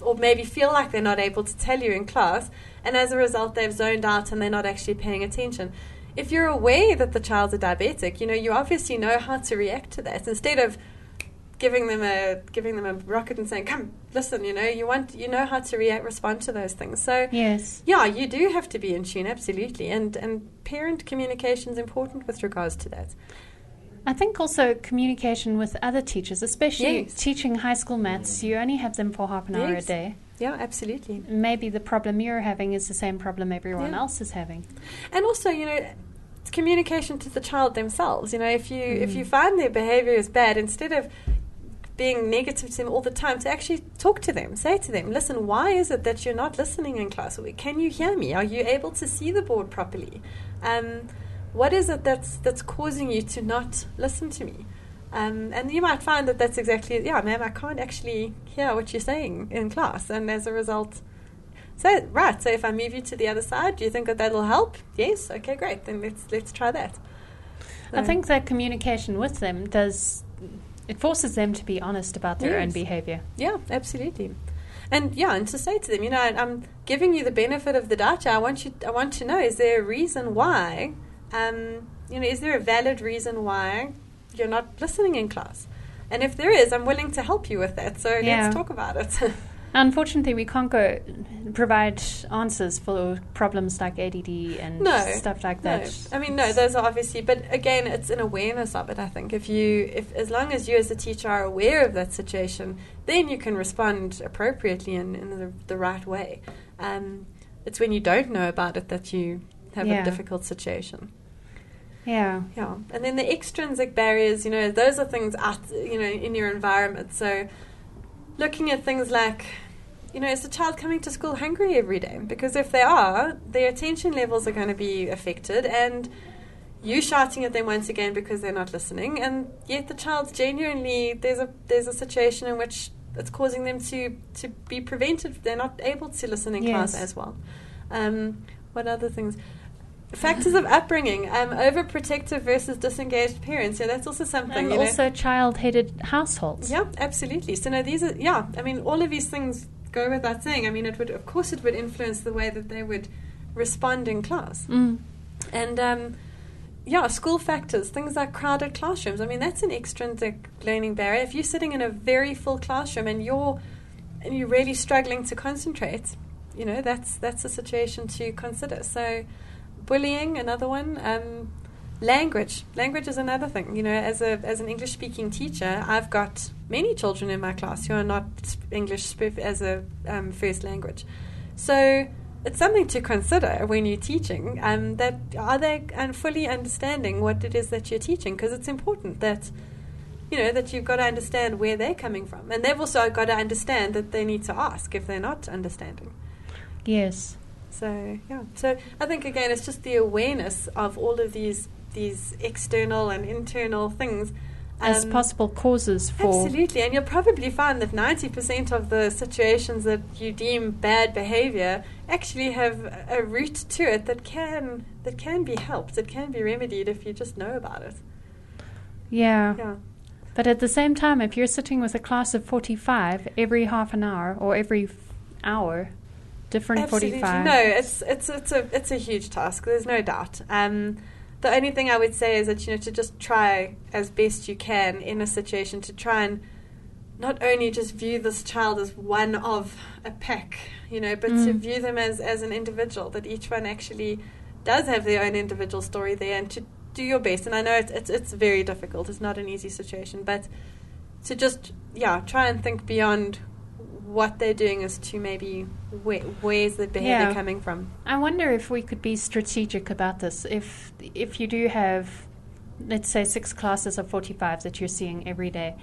or maybe feel like they're not able to tell you in class, and as a result they've zoned out and they're not actually paying attention. If you're aware that the child's a diabetic, you obviously know how to react to that. Instead of giving them a rocket and saying, "Come, listen," you know how to respond to those things. So yes, you do have to be in tune, absolutely, and parent communication is important with regards to that. I think also communication with other teachers, especially teaching high school maths. You only have them for half an hour a day. Yeah, absolutely. Maybe the problem you're having is the same problem everyone else is having. And also, it's communication to the child themselves. If you find their behavior is bad, instead of being negative to them all the time, to actually talk to them, say to them, "Listen, why is it that you're not listening in class? Can you hear me? Are you able to see the board properly? What is it that's causing you to not listen to me?" And you might find that that's exactly, ma'am, I can't actually hear what you're saying in class, and as a result, so if I move you to the other side, do you think that'll help? Yes, okay, great, then let's try that. I think that communication with them It forces them to be honest about their own behavior. Yeah, absolutely. And to say to them, I'm giving you the benefit of the doubt. I want to know, is there a reason why? Is there a valid reason why you're not listening in class? And if there is, I'm willing to help you with that. So let's talk about it. Unfortunately, we can't go provide answers for problems like ADD and stuff like that. No, those are obviously, but again, it's an awareness of it, I think. If as long as you as a teacher are aware of that situation, then you can respond appropriately in the right way. It's when you don't know about it that you have a difficult situation. Yeah. And then the extrinsic barriers, those are things out, in your environment. So looking at things like, is the child coming to school hungry every day? Because if they are, their attention levels are going to be affected, and you shouting at them once again because they're not listening, and yet the child's genuinely, there's a situation in which it's causing them to be prevented. They're not able to listen in class as well. What other things? Factors of upbringing, overprotective versus disengaged parents. Yeah, that's also something. And also child-headed households. Yeah, absolutely. So these are, all of these things go without saying. It would influence the way that they would respond in class. And school factors, things like crowded classrooms. That's an extrinsic learning barrier. If you're sitting in a very full classroom and you're really struggling to concentrate, that's a situation to consider. So bullying, another one. Language is another thing. As an English speaking teacher, I've got many children in my class who are not English as a first language. So it's something to consider when you're teaching. That are they fully understanding what it is that you're teaching? Because it's important that that you've got to understand where they're coming from, and they've also got to understand that they need to ask if they're not understanding. Yes. So I think again it's just the awareness of all of these external and internal things as possible causes for. Absolutely, and you'll probably find that 90% of the situations that you deem bad behavior actually have a root to it that can be helped. It can be remedied if you just know about it. Yeah. But at the same time, if you're sitting with a class of 45 every half an hour or every hour, different Absolutely. 45. No, it's a huge task. There's no doubt. The only thing I would say is that to just try as best you can in a situation to try and not only just view this child as one of a pack, but to view them as an individual. That each one actually does have their own individual story there, and to do your best. And I know it's very difficult. It's not an easy situation, but to just try and think beyond what they're doing as to maybe where's the behavior coming from. I wonder if we could be strategic about this. If you do have, let's say, 6 classes of 45 that you're seeing every day,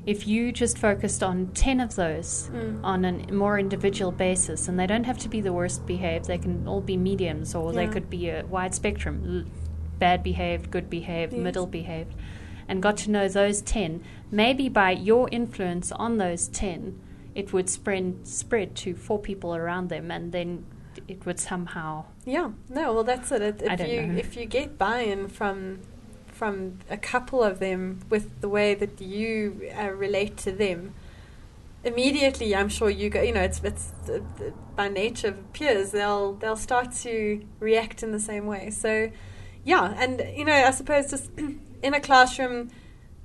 if you just focused on 10 of those on a more individual basis, and they don't have to be the worst behaved, they can all be mediums, or they could be a wide spectrum, bad behaved, good behaved, middle behaved, and got to know those 10, maybe by your influence on those 10, it would spread to 4 people around them, and then it would somehow. Yeah, no, well, that's it. If you get buy-in from a couple of them with the way that you relate to them, immediately, I'm sure you go. It's by nature of peers, they'll start to react in the same way. So, and I suppose just in a classroom,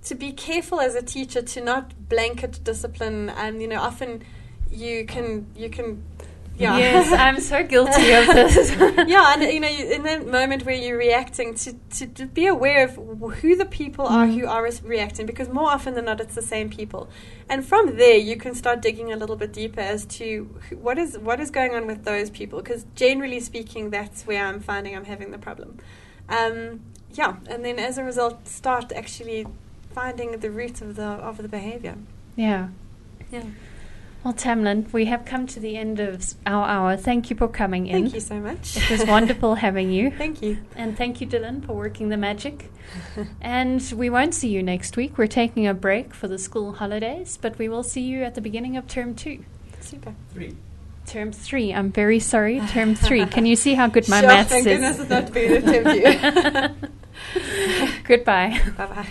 to be careful as a teacher to not blanket discipline, and often you can Yes, I'm so guilty of this. And in that moment where you're reacting, to be aware of who the people are who are reacting, because more often than not it's the same people, and from there you can start digging a little bit deeper as to what is going on with those people, because generally speaking that's where I'm finding I'm having the problem. And then as a result start actually finding the root of the behavior. Yeah. Well, Tamlyn, we have come to the end of our hour. Thank you for coming in. Thank you so much. It was wonderful having you. Thank you. And thank you, Dylan, for working the magic. And we won't see you next week. We're taking a break for the school holidays, but we will see you at the beginning of term 2. Super. 3. Term 3. I'm very sorry. Term 3. Can you see how good my maths is? Thank goodness it's not been a term 2. Goodbye. Bye-bye.